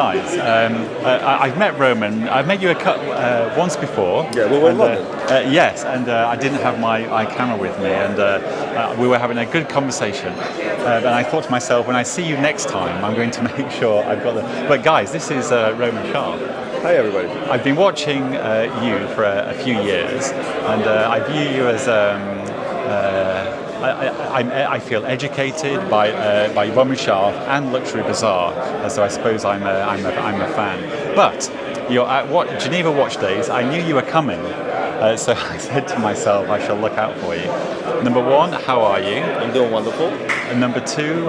Guys, I've met Roman. I've met you once before. Yeah, we were in London. Yes, and I didn't have my camera with me, and we were having a good conversation. And I thought to myself, when I see you next time, I'm going to make sure I've got the. But guys, this is Roman Sharf. Hi, everybody. I've been watching you for a few years, and I view you as. I feel educated by Roman Sharf and Luxury Bazaar, so I suppose I'm a fan. But you're at Geneva Watch Days. I knew you were coming, so I said to myself, I shall look out for you. Number one, how are you? I'm doing wonderful. And number two,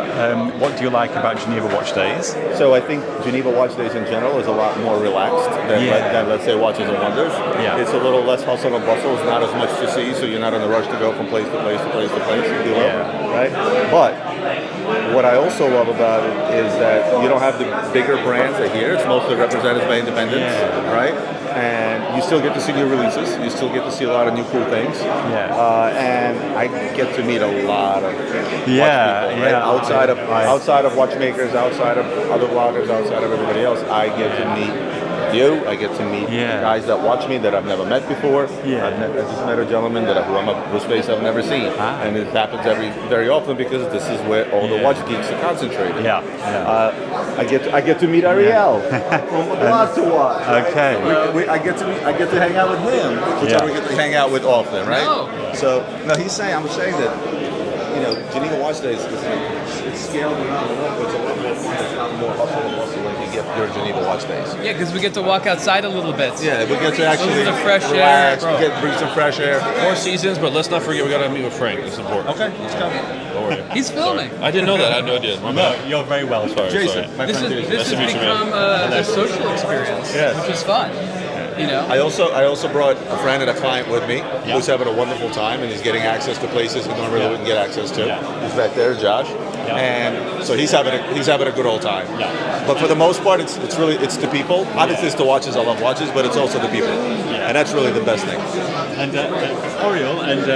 what do you like about Geneva Watch Days? So I think Geneva Watch Days in general is a lot more relaxed than, let's say, Watches and Wonders. Yeah. It's a little less hustle and bustle. It's not as much to see, so you're not in a rush to go from place to place to place to place, if you will, right? But what I also love about it is that you don't have the bigger brands that here. It's mostly represented by independents, right? And you still get to see new releases. You still get to see a lot of new cool things. And I get to meet a lot of watch people, right? Outside of watchmakers, outside of other bloggers, outside of everybody else, I get to meet you. I get to meet guys that watch me that I've never met before. I just met a gentleman whose face I've never seen, and it happens very often because this is where all the watch geeks are concentrated. I get to meet Ariel from aBlogtoWatch. Okay. I get to hang out with him, which I don't get to hang out with often, right? No. So no, I'm saying that. Geneva Watch Days it's scaled around a lot, but it's a lot more fun. It's not more hustle and bustle like you get during Geneva Watch Days. Yeah, because we get to walk outside a little bit. Yeah, we get to actually the fresh relax, air, bring some fresh air. 4 seasons, but let's not forget we got to meet with Frank. It's important. Okay, let's go. Don't worry. He's filming. I didn't know that. I had no idea. No, you're very well. Sorry. Jason, my This friend Jason. has Nice to meet you, man. become a social experience, which is fun. I also brought a friend and a client with me who's having a wonderful time, and he's getting access to places he normally wouldn't get access to. He's back there, Josh, and so he's having a good old time. But for the most part, it's the people. Obviously, it's the watches. I love watches, but it's also the people, and that's really the best thing. And Ariel and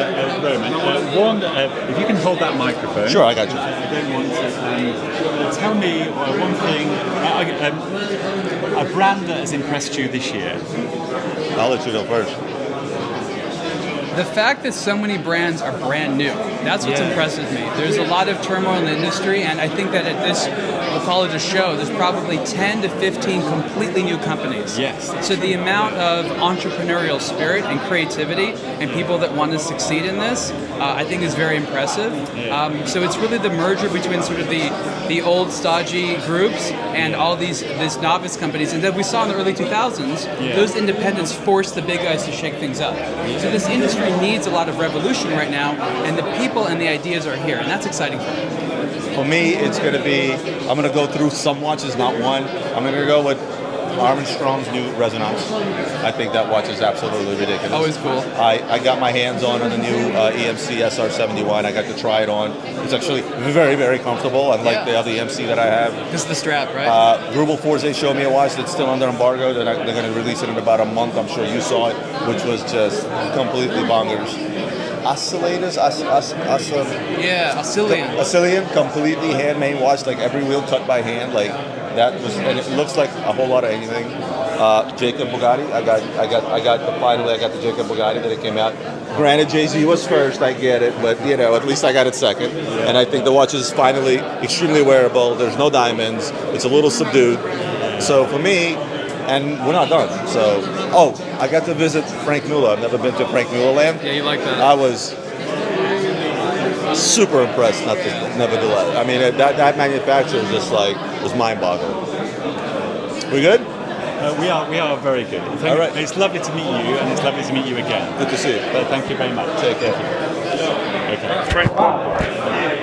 Roman, if you can hold that microphone. Sure, I got you. I don't want to. Tell me one thing. A brand that has impressed you this year. I'll let you go first. The fact that so many brands are brand new, that's what's impresses me. There's a lot of turmoil in the industry, and I think that at this, we'll call it a show, there's probably 10 to 15 completely new companies. Yes. So the amount of entrepreneurial spirit and creativity and people that want to succeed in this, I think is very impressive. So it's really the merger between sort of the old stodgy groups and all these novice companies. And that we saw in the early 2000s, those independents forced the big guys to shake things up. So this industry needs a lot of revolution right now, and the people and the ideas are here, and that's exciting for me. For me, it's going to be, I'm going to go through some watches, not one. I'm going to go with Armstrong's new Resonance. I think that watch is absolutely ridiculous. Always cool. I got my hands on the new EMC SR71. I got to try it on. It's actually very, very comfortable, unlike the other EMC that I have. This is the strap, right? Grubel Forze showed me a watch that's still under embargo. They're going to release it in about a month. I'm sure you saw it, which was just completely bonkers. Oscillators, Oscillion, completely handmade watch, like every wheel cut by hand, like that was, and it looks like a whole lot of anything. Jacob Bugatti, finally I got the Jacob Bugatti that it came out. Granted, Jay-Z was first, I get it, but at least I got it second. And I think the watch is finally extremely wearable. There's no diamonds. It's a little subdued. So for me, and we're not done. So, I got to visit Frank Muller. I've never been to Frank Muller Land. Yeah, you like that? I was super impressed, nevertheless. I mean, that manufacturer was mind-boggling. We good? We are very good. All right. It's lovely to meet you, and it's lovely to meet you again. Good to see you. But thank you very much. Take care. Okay.